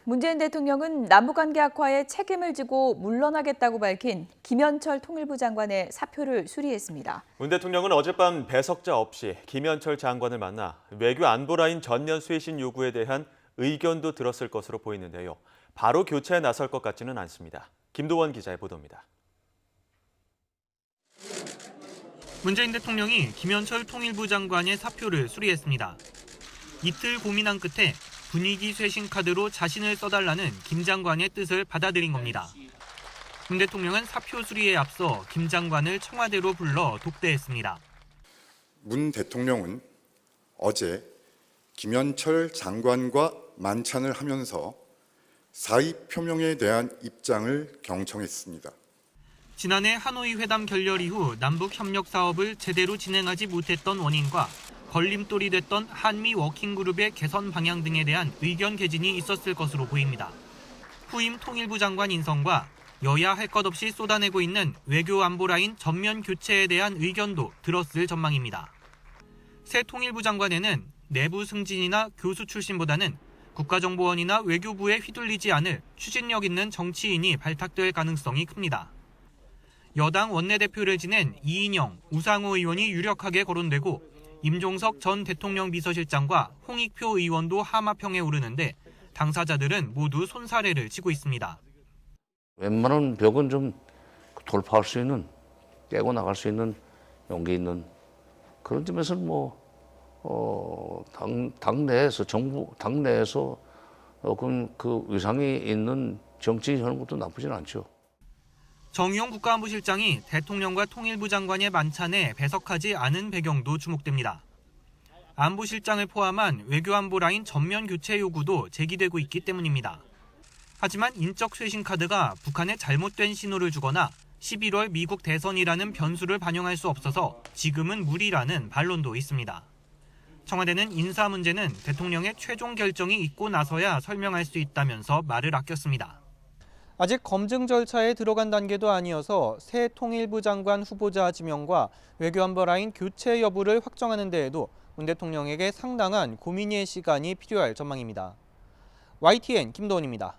문재인 대통령은 남북관계 악화에 책임을 지고 물러나겠다고 밝힌 김현철 통일부 장관의 사표를 수리했습니다. 문 대통령은 어젯밤 배석자 없이 김현철 장관을 만나 외교 안보 라인 전면 쇄신 요구에 대한 의견도 들었을 것으로 보이는데요. 바로 교체에 나설 것 같지는 않습니다. 김도원 기자의 보도입니다. 문재인 대통령이 김현철 통일부 장관의 사표를 수리했습니다. 이틀 고민한 끝에 분위기 쇄신 카드로 자신을 써달라는 김 장관의 뜻을 받아들인 겁니다. 문 대통령은 사표 수리에 앞서 김 장관을 청와대로 불러 독대했습니다. 문 대통령은 어제 김현철 장관과 만찬을 하면서 사의 표명에 대한 입장을 경청했습니다. 지난해 하노이 회담 결렬 이후 남북 협력 사업을 제대로 진행하지 못했던 원인과 걸림돌이 됐던 한미 워킹그룹의 개선 방향 등에 대한 의견 개진이 있었을 것으로 보입니다. 후임 통일부 장관 인선과 여야 할 것 없이 쏟아내고 있는 외교 안보 라인 전면 교체에 대한 의견도 들었을 전망입니다. 새 통일부 장관에는 내부 승진이나 교수 출신보다는 국가정보원이나 외교부에 휘둘리지 않을 추진력 있는 정치인이 발탁될 가능성이 큽니다. 여당 원내대표를 지낸 이인영, 우상호 의원이 유력하게 거론되고 임종석 전 대통령 비서실장과 홍익표 의원도 하마평에 오르는데 당사자들은 모두 손사래를 치고 있습니다. 웬만한 벽은 좀 돌파할 수 있는, 깨고 나갈 수 있는 용기 있는 그런 점에서는 당내에서 정부 당내에서 그 위상이 있는 정치인 하는 것도 나쁘진 않죠. 정의용 국가안보실장이 대통령과 통일부 장관의 만찬에 배석하지 않은 배경도 주목됩니다. 안보실장을 포함한 외교안보 라인 전면 교체 요구도 제기되고 있기 때문입니다. 하지만 인적 쇄신 카드가 북한에 잘못된 신호를 주거나 11월 미국 대선이라는 변수를 반영할 수 없어서 지금은 무리라는 반론도 있습니다. 청와대는 인사 문제는 대통령의 최종 결정이 있고 나서야 설명할 수 있다면서 말을 아꼈습니다. 아직 검증 절차에 들어간 단계도 아니어서 새 통일부 장관 후보자 지명과 외교안보 라인 교체 여부를 확정하는 데에도 문 대통령에게 상당한 고민의 시간이 필요할 전망입니다. YTN 김도원입니다.